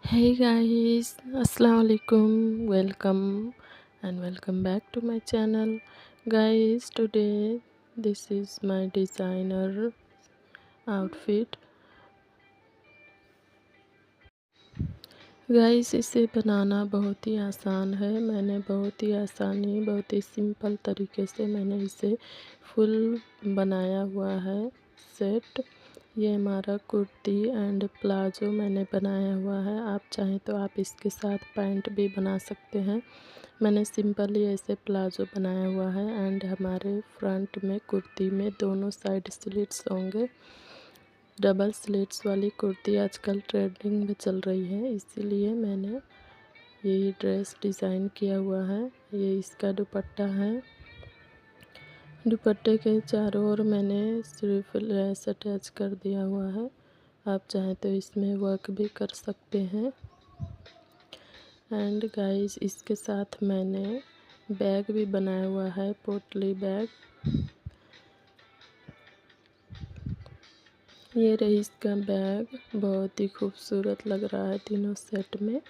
Hey guys, Assalamualaikum. Welcome back to my channel. Guys, today this is my designer outfit. Guys, इसे बनाना बहुत ही आसान है। मैंने बहुत ही सिंपल तरीके से मैंने इसे फुल बनाया हुआ है सेट। ये हमारा कुर्ती एंड प्लाजो मैंने बनाया हुआ है। आप चाहें तो आप इसके साथ पैंट भी बना सकते हैं। मैंने सिंपली ऐसे प्लाजो बनाया हुआ है एंड हमारे फ्रंट में कुर्ती में दोनों साइड स्लिट्स होंगे। डबल स्लिट्स वाली कुर्ती आजकल ट्रेंडिंग में चल रही है, इसीलिए मैंने यही ड्रेस डिज़ाइन किया हुआ है। ये इसका दुपट्टा है। दुपट्टे के चारों ओर मैंने सिर्फ लेस अटैच कर दिया हुआ है। आप चाहें तो इसमें वर्क भी कर सकते हैं। एंड गाइस, इसके साथ मैंने बैग भी बनाया हुआ है, पोटली बैग। ये रही इसका बैग, बहुत ही खूबसूरत लग रहा है तीनों सेट में।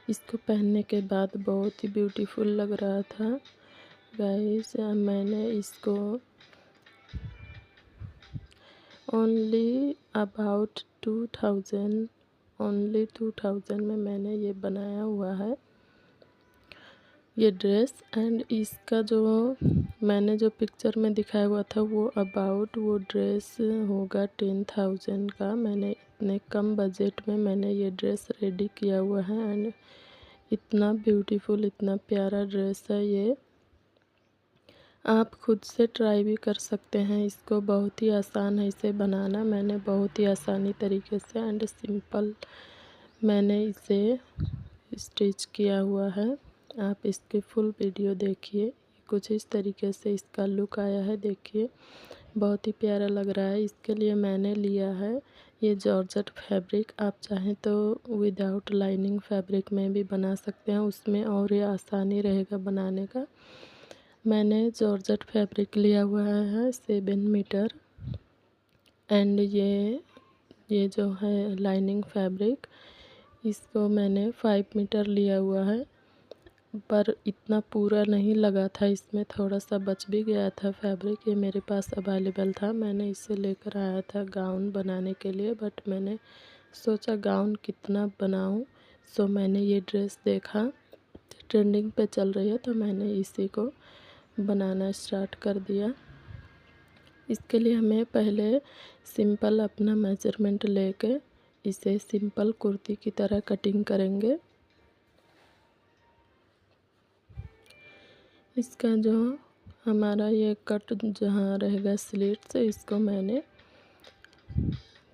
इसको पहनने के बाद बहुत ही ब्यूटीफुल लग रहा था। गाइस, मैंने इसको ओनली 2000 में मैंने ये बनाया हुआ है ये ड्रेस। एंड इसका जो मैंने जो पिक्चर में दिखाया हुआ था वो ड्रेस होगा 10,000 का। मैंने इतने कम बजट में मैंने ये ड्रेस रेडी किया हुआ है एंड इतना ब्यूटीफुल, इतना प्यारा ड्रेस है ये। आप खुद से ट्राई भी कर सकते हैं इसको, बहुत ही आसान है इसे बनाना। मैंने बहुत ही आसानी तरीके से एंड सिंपल मैंने इसे स्टिच किया हुआ है। आप इसकी फुल वीडियो देखिए। कुछ इस तरीके से इसका लुक आया है, देखिए बहुत ही प्यारा लग रहा है। इसके लिए मैंने लिया है ये जॉर्जेट फैब्रिक। आप चाहें तो विदाउट लाइनिंग फैब्रिक में भी बना सकते हैं, उसमें और ये आसानी रहेगा बनाने का। मैंने जॉर्जेट फैब्रिक लिया हुआ है 7 मीटर एंड ये जो है लाइनिंग फैब्रिक, इसको मैंने 5 मीटर लिया हुआ है। पर इतना पूरा नहीं लगा था, इसमें थोड़ा सा बच भी गया था फैब्रिक। ये मेरे पास अवेलेबल था, मैंने इसे लेकर आया था गाउन बनाने के लिए। बट मैंने सोचा गाउन कितना बनाऊं, सो मैंने ये ड्रेस देखा ट्रेंडिंग पे चल रही है, तो मैंने इसी को बनाना स्टार्ट कर दिया। इसके लिए हमें पहले सिंपल अपना मेजरमेंट लेके इसे सिंपल कुर्ती की तरह कटिंग करेंगे। इसका जो हमारा ये कट जहाँ रहेगा स्लिट से, इसको मैंने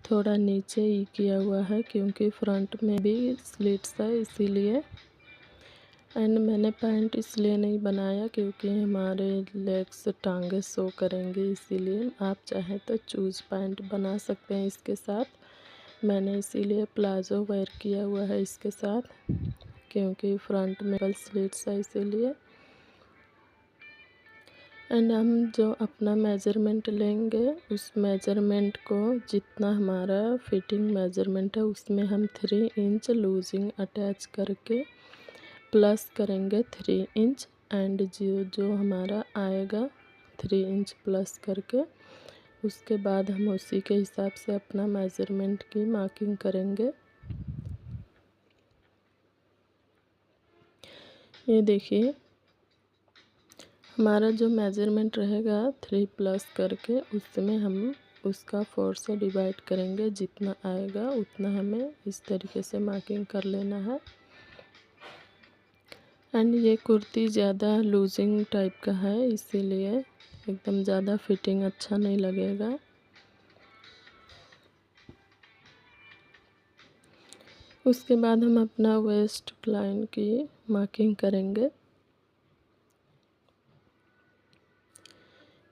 थोड़ा नीचे ही किया हुआ है क्योंकि फ्रंट में भी स्लिट्स है इसीलिए। एंड मैंने पैंट इसलिए नहीं बनाया क्योंकि हमारे लेग्स टांगे शो करेंगे, इसीलिए। आप चाहें तो चूज़ पैंट बना सकते हैं इसके साथ। मैंने इसीलिए प्लाजो वेयर किया हुआ है इसके साथ क्योंकि फ्रंट में स्लिट्स है इसीलिए। एंड हम जो अपना मेज़रमेंट लेंगे उस मेज़रमेंट को, जितना हमारा फिटिंग मेज़रमेंट है उसमें हम 3 इंच लूजिंग अटैच करके प्लस करेंगे 3 इंच। एंड जो हमारा आएगा 3 इंच प्लस करके, उसके बाद हम उसी के हिसाब से अपना मेज़रमेंट की मार्किंग करेंगे। ये देखिए हमारा जो मेज़रमेंट रहेगा 3 प्लस करके, उसमें हम उसका 4 से डिवाइड करेंगे। जितना आएगा उतना हमें इस तरीके से मार्किंग कर लेना है। एंड ये कुर्ती ज़्यादा लूजिंग टाइप का है, इसीलिए एकदम ज़्यादा फिटिंग अच्छा नहीं लगेगा। उसके बाद हम अपना वेस्ट लाइन की मार्किंग करेंगे।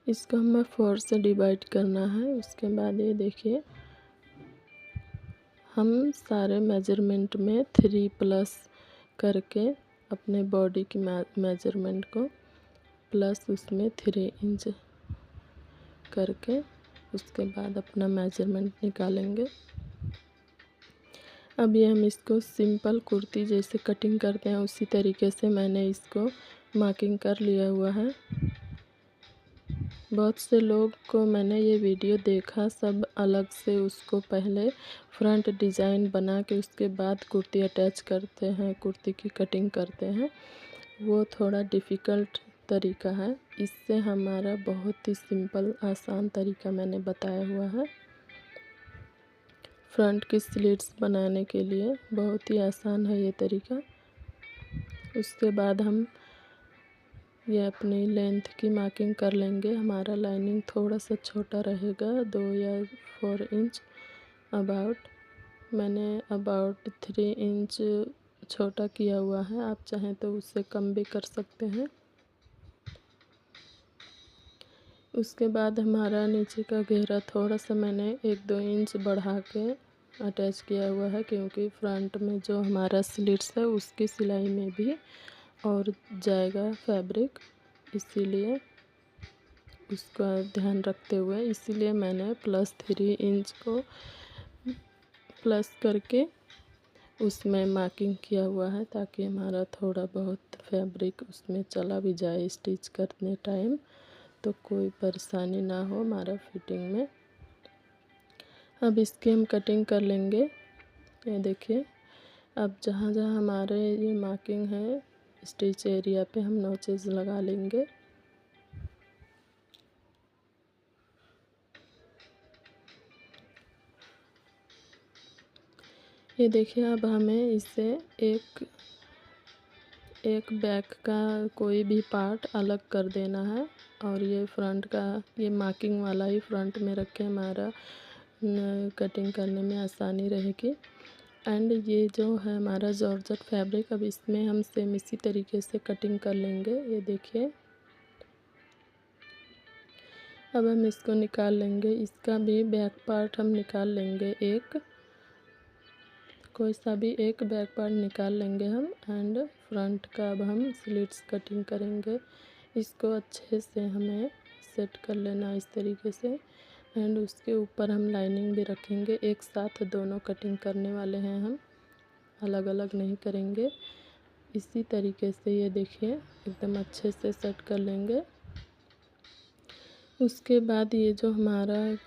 इसको हमें 4 से डिवाइड करना है। उसके बाद ये देखिए हम सारे मेज़रमेंट में 3 प्लस करके अपने बॉडी की मेज़रमेंट को प्लस उसमें 3 इंच करके उसके बाद अपना मेज़रमेंट निकालेंगे। अभी हम इसको सिंपल कुर्ती जैसे कटिंग करते हैं उसी तरीके से मैंने इसको मार्किंग कर लिया हुआ है। बहुत से लोग को मैंने ये वीडियो देखा, सब अलग से उसको पहले फ्रंट डिज़ाइन बना के उसके बाद कुर्ती अटैच करते हैं, कुर्ती की कटिंग करते हैं। वो थोड़ा डिफ़िकल्ट तरीका है। इससे हमारा बहुत ही सिंपल आसान तरीका मैंने बताया हुआ है। फ्रंट की स्लिट्स बनाने के लिए बहुत ही आसान है ये तरीका। उसके बाद हम ये अपनी लेंथ की मार्किंग कर लेंगे। हमारा लाइनिंग थोड़ा सा छोटा रहेगा, 2 या 4 इंच अबाउट। मैंने अबाउट 3 इंच छोटा किया हुआ है, आप चाहें तो उससे कम भी कर सकते हैं। उसके बाद हमारा नीचे का घेरा थोड़ा सा मैंने 1-2 इंच बढ़ा के अटैच किया हुआ है, क्योंकि फ्रंट में जो हमारा स्लिट्स है उसकी सिलाई में भी और जाएगा फैब्रिक, इसीलिए उसका ध्यान रखते हुए इसीलिए मैंने +3 इंच को प्लस करके उसमें मार्किंग किया हुआ है, ताकि हमारा थोड़ा बहुत फैब्रिक उसमें चला भी जाए स्टिच करने टाइम, तो कोई परेशानी ना हो हमारा फिटिंग में। अब इसकी हम कटिंग कर लेंगे। ये देखिए, अब जहाँ जहाँ हमारे ये मार्किंग है स्टिच एरिया पे हम नोचेस लगा लेंगे। ये देखिए, अब हमें इससे एक बैक का कोई भी पार्ट अलग कर देना है, और ये फ्रंट का ये मार्किंग वाला ही फ्रंट में रखे, हमारा कटिंग करने में आसानी रहेगी। एंड ये जो है हमारा जॉर्जेट फैब्रिक, अब इसमें हम सेम इसी तरीके से कटिंग कर लेंगे। ये देखिए, अब हम इसको निकाल लेंगे। इसका भी बैक पार्ट हम निकाल लेंगे, कोई सा भी एक बैक पार्ट निकाल लेंगे हम। एंड फ्रंट का अब हम स्लिट्स कटिंग करेंगे। इसको अच्छे से हमें सेट कर लेना इस तरीके से। एंड उसके ऊपर हम लाइनिंग भी रखेंगे, एक साथ दोनों कटिंग करने वाले हैं हम, अलग अलग नहीं करेंगे। इसी तरीके से ये देखिए एकदम अच्छे से सेट कर लेंगे। उसके बाद ये जो हमारा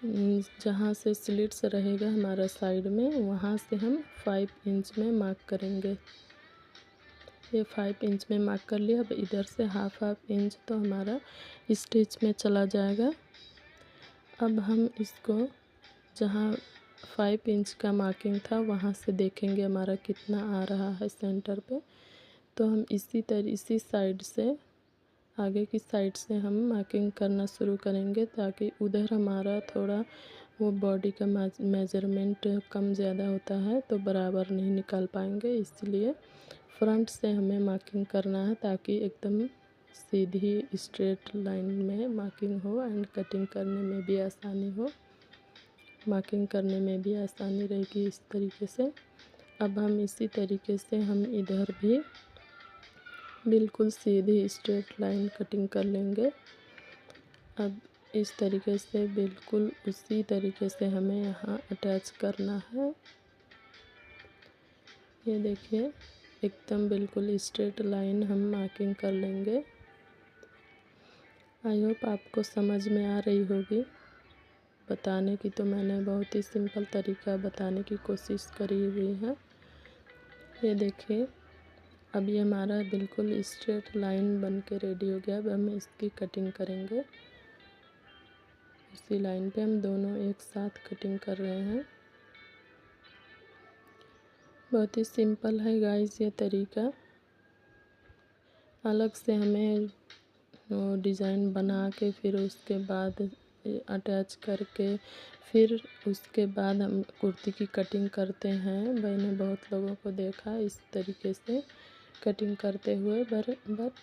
जहाँ से स्लिट्स रहेगा हमारा साइड में, वहाँ से हम 5 इंच में मार्क करेंगे। ये 5 इंच में मार्क कर लिया। अब इधर से हाफ इंच तो हमारा स्टिच में चला जाएगा। अब हम इसको जहाँ 5 इंच का मार्किंग था वहाँ से देखेंगे हमारा कितना आ रहा है सेंटर पे, तो हम इसी साइड से, आगे की साइड से हम मार्किंग करना शुरू करेंगे, ताकि उधर हमारा थोड़ा वो बॉडी का मेजरमेंट कम ज़्यादा होता है तो बराबर नहीं निकाल पाएंगे। इसलिए फ्रंट से हमें मार्किंग करना है, ताकि एकदम सीधी स्ट्रेट लाइन में मार्किंग हो एंड कटिंग करने में भी आसानी हो, मार्किंग करने में भी आसानी रहेगी इस तरीके से। अब हम इसी तरीके से हम इधर भी बिल्कुल सीधी स्ट्रेट लाइन कटिंग कर लेंगे। अब इस तरीके से बिल्कुल उसी तरीके से हमें यहाँ अटैच करना है। ये देखिए, एकदम बिल्कुल स्ट्रेट लाइन हम मार्किंग कर लेंगे। आई होप आपको समझ में आ रही होगी। बताने की तो मैंने बहुत ही सिंपल तरीका बताने की कोशिश करी हुई है। ये देखिए, अब ये हमारा बिल्कुल स्ट्रेट लाइन बन के रेडी हो गया। अब हम इसकी कटिंग करेंगे। उसी लाइन पे हम दोनों एक साथ कटिंग कर रहे हैं। बहुत ही सिंपल है गाइस ये तरीका। अलग से हमें वो डिज़ाइन बना के फिर उसके बाद अटैच करके फिर उसके बाद हम कुर्ती की कटिंग करते हैं। मैंने बहुत लोगों को देखा इस तरीके से कटिंग करते हुए, बट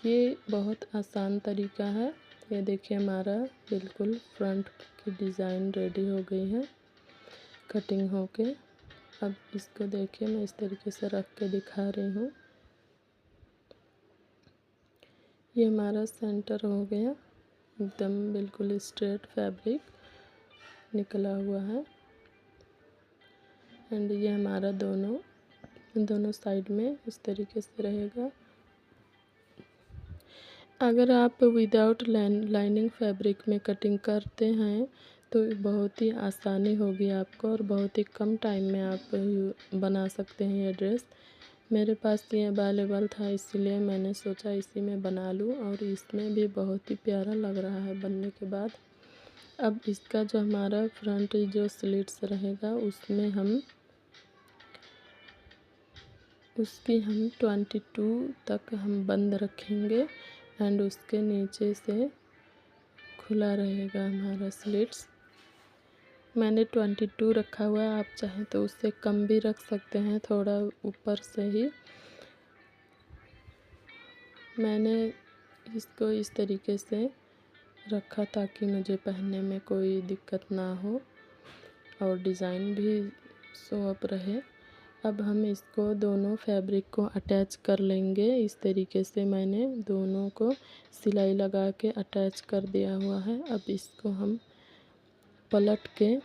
ये बहुत आसान तरीका है। ये देखिए, हमारा बिल्कुल फ्रंट की डिज़ाइन रेडी हो गई है कटिंग होके। अब इसको देखिए, मैं इस तरीके से रख के दिखा रही हूँ। ये हमारा सेंटर हो गया, एकदम बिल्कुल स्ट्रेट फैब्रिक निकला हुआ है। एंड ये हमारा दोनों साइड में इस तरीके से रहेगा। अगर आप विदाउट लाइनिंग फैब्रिक में कटिंग करते हैं तो बहुत ही आसानी होगी आपको और बहुत ही कम टाइम में आप बना सकते हैं ये ड्रेस। मेरे पास ये अवेलेबल था इसलिए मैंने सोचा इसी में बना लूँ, और इसमें भी बहुत ही प्यारा लग रहा है बनने के बाद। अब इसका जो हमारा फ्रंट जो स्लिट्स रहेगा उसमें उसकी हम 22 तक हम बंद रखेंगे एंड उसके नीचे से खुला रहेगा हमारा स्लिट्स। मैंने 22 रखा हुआ है, आप चाहें तो उससे कम भी रख सकते हैं, थोड़ा ऊपर से ही। मैंने इसको इस तरीके से रखा ताकि मुझे पहनने में कोई दिक्कत ना हो और डिज़ाइन भी शो अप रहे। अब हम इसको दोनों फैब्रिक को अटैच कर लेंगे। इस तरीके से मैंने दोनों को सिलाई लगा के अटैच कर दिया हुआ है। अब इसको हम पलट के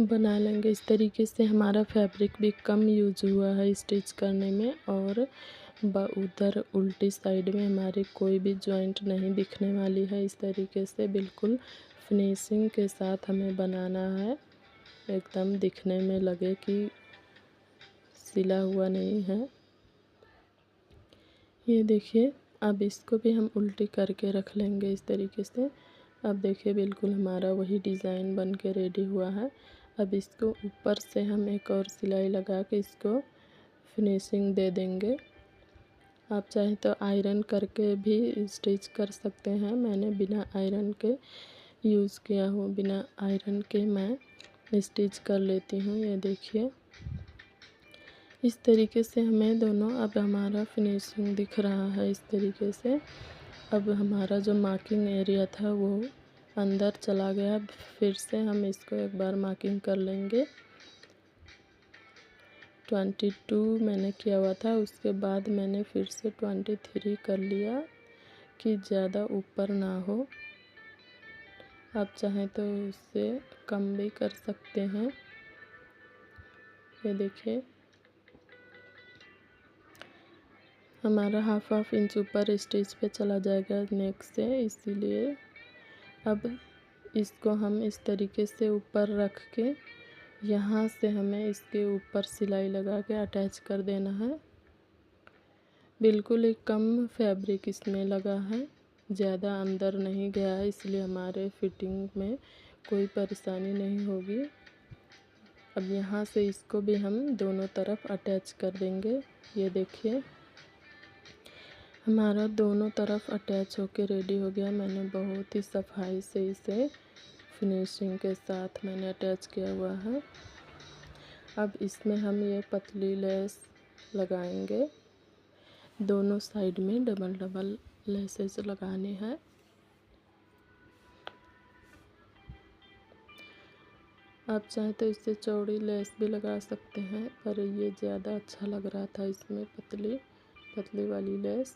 बना लेंगे। इस तरीके से हमारा फैब्रिक भी कम यूज हुआ है स्टिच करने में, और उधर उल्टी साइड में हमारी कोई भी जॉइंट नहीं दिखने वाली है। इस तरीके से बिल्कुल फिनिशिंग के साथ हमें बनाना है, एकदम दिखने में लगे कि सिला हुआ नहीं है। ये देखिए, अब इसको भी हम उल्टी करके रख लेंगे इस तरीके से। अब देखिए बिल्कुल हमारा वही डिज़ाइन बन के रेडी हुआ है। अब इसको ऊपर से हम एक और सिलाई लगा के इसको फिनिशिंग दे देंगे। आप चाहें तो आयरन करके भी स्टिच कर सकते हैं। मैंने बिना आयरन के यूज़ किया हूँ, बिना आयरन के मैं स्टिच कर लेती हूँ। ये देखिए इस तरीके से हमें दोनों, अब हमारा फिनिशिंग दिख रहा है इस तरीके से। अब हमारा जो मार्किंग एरिया था वो अंदर चला गया। फिर से हम इसको एक बार मार्किंग कर लेंगे। 22 मैंने किया हुआ था, उसके बाद मैंने फिर से 23 कर लिया कि ज़्यादा ऊपर ना हो। आप चाहें तो उससे कम भी कर सकते हैं। ये देखिए हमारा हाफ इंच ऊपर स्टिच पे चला जाएगा नेक से, इसीलिए अब इसको हम इस तरीके से ऊपर रख के यहाँ से हमें इसके ऊपर सिलाई लगा के अटैच कर देना है। बिल्कुल ही कम फैब्रिक इसमें लगा है, ज़्यादा अंदर नहीं गया है, इसलिए हमारे फिटिंग में कोई परेशानी नहीं होगी। अब यहाँ से इसको भी हम दोनों तरफ अटैच कर देंगे। ये देखिए हमारा दोनों तरफ अटैच होके रेडी हो गया। मैंने बहुत ही सफाई से इसे फिनिशिंग के साथ मैंने अटैच किया हुआ है। अब इसमें हम ये पतली लेस लगाएंगे। दोनों साइड में डबल लेसेस लगाने हैं। आप चाहें तो इससे चौड़ी लेस भी लगा सकते हैं, पर ये ज़्यादा अच्छा लग रहा था इसमें पतली वाली लेस।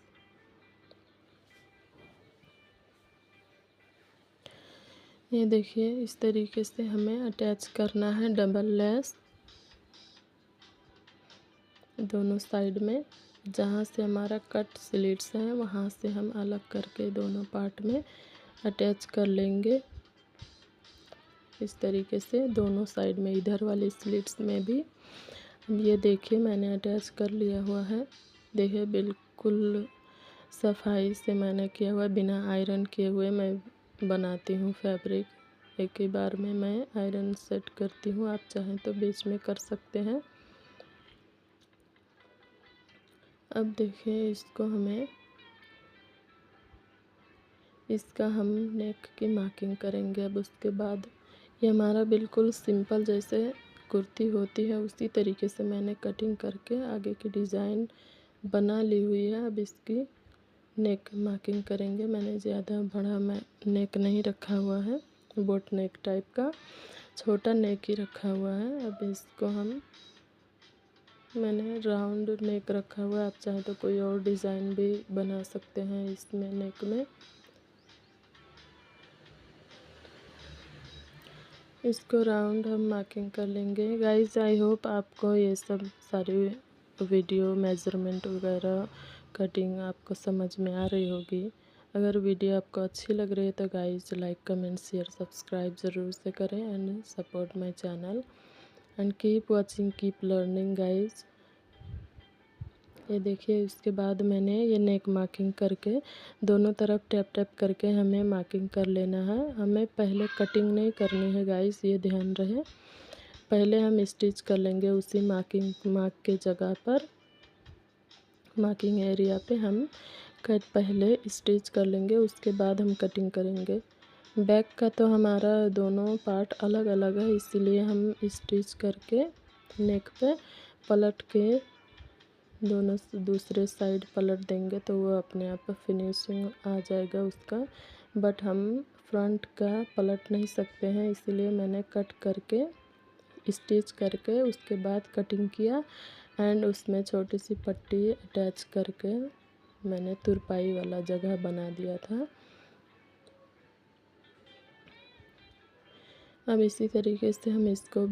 ये देखिए इस तरीके से हमें अटैच करना है डबल लेस दोनों साइड में। जहाँ से हमारा कट स्लिट्स हैं वहाँ से हम अलग करके दोनों पार्ट में अटैच कर लेंगे। इस तरीके से दोनों साइड में, इधर वाली स्लिट्स में भी। ये देखिए मैंने अटैच कर लिया हुआ है। देखिए बिल्कुल सफाई से मैंने किया हुआ, बिना आयरन किए हुए मैं बनाती हूँ फैब्रिक। एक ही बार में मैं आयरन सेट करती हूँ, आप चाहें तो बीच में कर सकते हैं। अब देखिए इसका हम नेक की मार्किंग करेंगे। अब उसके बाद ये हमारा बिल्कुल सिंपल जैसे कुर्ती होती है उसी तरीके से मैंने कटिंग करके आगे की डिज़ाइन बना ली हुई है। अब इसकी नेक मार्किंग करेंगे। मैंने ज़्यादा बड़ा नेक नहीं रखा हुआ है, बोट नेक टाइप का छोटा नेक ही रखा हुआ है। अब इसको मैंने राउंड नेक रखा हुआ है, आप चाहें तो कोई और डिज़ाइन भी बना सकते हैं इसमें नेक में। इसको राउंड हम मार्किंग कर लेंगे। गाइस आई होप आपको ये सब सारी वीडियो मेज़रमेंट वगैरह कटिंग आपको समझ में आ रही होगी। अगर वीडियो आपको अच्छी लग रही है तो guys like comment share subscribe ज़रूर से करें and support my channel and keep watching keep learning guys. ये देखिए, इसके बाद मैंने ये नेक मार्किंग करके दोनों तरफ टैप टैप करके हमें मार्किंग कर लेना है। हमें पहले कटिंग नहीं करनी है गाइस, ये ध्यान रहे। पहले हम स्टिच कर लेंगे उसी मार्क के जगह पर, मार्किंग एरिया पे हम पहले स्टिच कर लेंगे, उसके बाद हम कटिंग करेंगे। बैक का तो हमारा दोनों पार्ट अलग अलग है, इसीलिए हम स्टिच करके नेक पे पलट के दोनों दूसरे साइड पलट देंगे तो वो अपने आप फिनिशिंग आ जाएगा उसका। बट हम फ्रंट का पलट नहीं सकते हैं, इसीलिए मैंने कट करके स्टिच करके उसके बाद कटिंग किया एंड उसमें छोटी सी पट्टी अटैच करके मैंने तुरपाई वाला जगह बना दिया था। अब इसी तरीके से हम इसका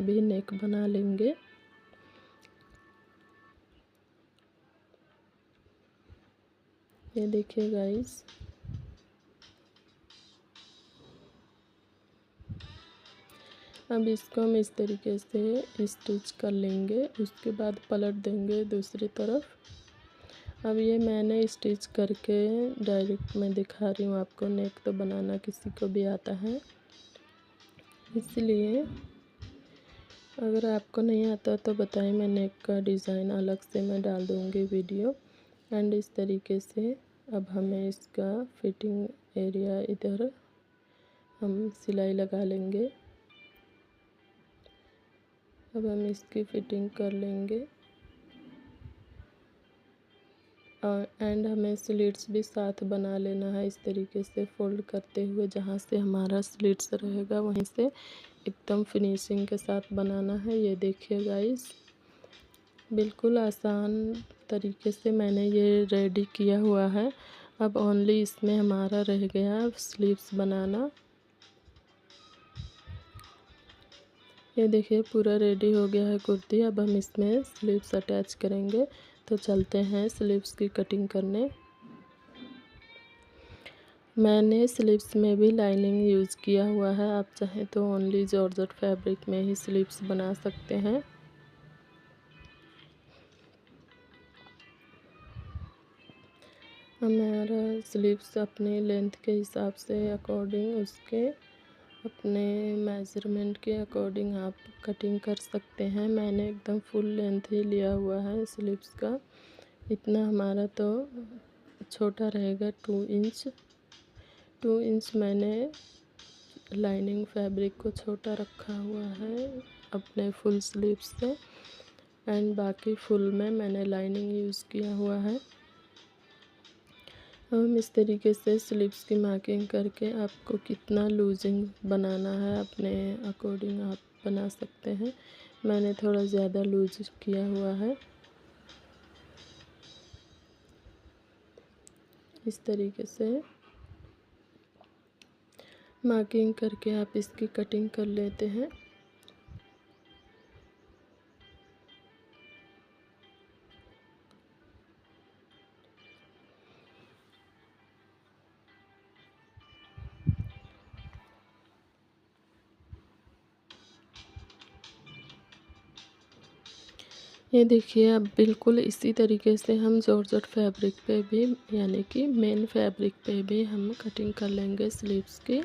भी नेक बना लेंगे। ये देखिए गाइस, अब इसको हम इस तरीके से स्टिच कर लेंगे, उसके बाद पलट देंगे दूसरी तरफ। अब ये मैंने स्टिच करके डायरेक्ट मैं दिखा रही हूँ आपको, नेक तो बनाना किसी को भी आता है, इसलिए अगर आपको नहीं आता तो बताएं, मैं नेक का डिज़ाइन अलग से मैं डाल दूँगी वीडियो। एंड इस तरीके से अब हमें इसका फिटिंग एरिया इधर हम सिलाई लगा लेंगे। अब हम इसकी फिटिंग कर लेंगे एंड हमें स्लिट्स भी साथ बना लेना है, इस तरीके से फोल्ड करते हुए जहाँ से हमारा स्लिट्स रहेगा वहीं से एकदम फिनिशिंग के साथ बनाना है। ये देखिए गाइस, बिल्कुल आसान तरीके से मैंने ये रेडी किया हुआ है। अब ओनली इसमें हमारा रह गया स्लीव्स बनाना। ये देखिए पूरा रेडी हो गया है कुर्ती। अब हम इसमें स्लीव्स अटैच करेंगे, तो चलते हैं स्लीव्स की कटिंग करने। मैंने स्लीव्स में भी लाइनिंग यूज़ किया हुआ है, आप चाहें तो ओनली जॉर्जेट फैब्रिक में ही स्लीव्स बना सकते हैं। हमारा स्लीव्स अपने लेंथ के हिसाब से अकॉर्डिंग उसके अपने मेज़रमेंट के अकॉर्डिंग आप कटिंग कर सकते हैं। मैंने एकदम फुल लेंथ ही लिया हुआ है स्लीव्स का। इतना हमारा तो छोटा रहेगा 2 इंच मैंने लाइनिंग फैब्रिक को छोटा रखा हुआ है अपने फुल स्लीव्स से एंड बाकी फुल में मैंने लाइनिंग यूज़ किया हुआ है। हम इस तरीके से स्लीव्स की मार्किंग करके आपको कितना लूजिंग बनाना है अपने अकॉर्डिंग आप बना सकते हैं। मैंने थोड़ा ज़्यादा लूज किया हुआ है। इस तरीके से मार्किंग करके आप इसकी कटिंग कर लेते हैं। ये देखिए, अब बिल्कुल इसी तरीके से हम जॉर्जेट फैब्रिक पे भी यानी कि मेन फैब्रिक पे भी हम कटिंग कर लेंगे स्लीव्स की।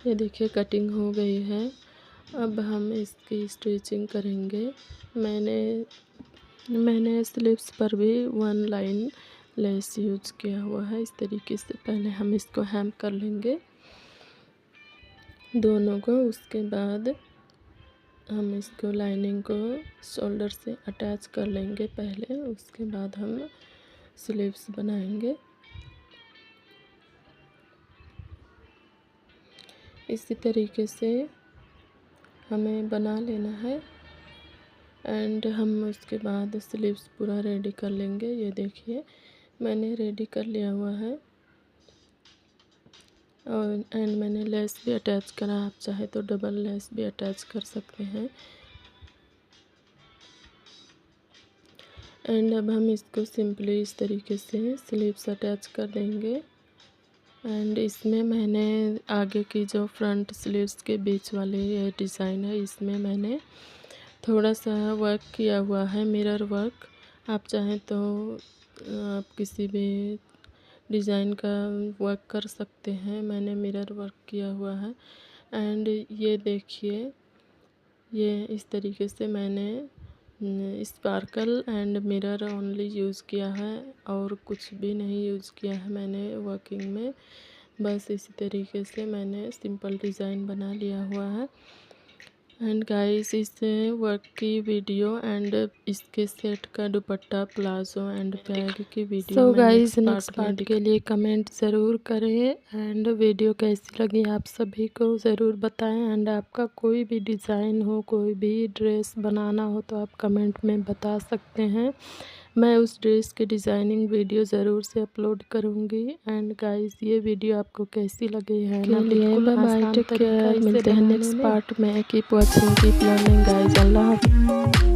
ये देखिए कटिंग हो गई है। अब हम इसकी स्टिचिंग करेंगे। मैंने स्लीव्स पर भी 1 लाइन लेस यूज किया हुआ है। इस तरीके से पहले हम इसको हेम कर लेंगे दोनों को, उसके बाद हम इसको लाइनिंग को शोल्डर से अटैच कर लेंगे पहले, उसके बाद हम स्लीव्स बनाएंगे। इसी तरीके से हमें बना लेना है एंड हम उसके बाद स्लीव्स पूरा रेडी कर लेंगे। ये देखिए मैंने रेडी कर लिया हुआ है। और एंड मैंने लेस भी अटैच करा, आप चाहे तो डबल लेस भी अटैच कर सकते हैं। एंड अब हम इसको सिंपली इस तरीके से स्लीव्स अटैच कर देंगे। एंड इसमें मैंने आगे की जो फ्रंट स्लीव्स के बीच वाली ये डिज़ाइन है, इसमें मैंने थोड़ा सा वर्क किया हुआ है, मिरर वर्क। आप चाहें तो आप किसी भी डिज़ाइन का वर्क कर सकते हैं, मैंने मिरर वर्क किया हुआ है। एंड ये देखिए, ये इस तरीके से मैंने sparkle and mirror only use किया है और कुछ भी नहीं यूज़ किया है मैंने वर्किंग में। बस इसी तरीके से मैंने सिंपल डिज़ाइन बना लिया हुआ है। एंड गाइस, इस वर्क की वीडियो एंड इसके सेट का दुपट्टा, प्लाजो एंड बैग की वीडियो सो मैं गाइस, नेक्स्ट पार्ट के लिए कमेंट ज़रूर करें। एंड वीडियो कैसी लगी आप सभी को ज़रूर बताएं। एंड आपका कोई भी डिज़ाइन हो, कोई भी ड्रेस बनाना हो तो आप कमेंट में बता सकते हैं, मैं उस ड्रेस की डिज़ाइनिंग वीडियो ज़रूर से अपलोड करूँगी। एंड गाइस, ये वीडियो आपको कैसी लगी है ना, बिल्कुल आसान तरीका इसे मिलते हैं बनाने नेक्स्ट में। पार्ट में। Keep watching, keep learning guys. अल्लाह हाफ़िज़।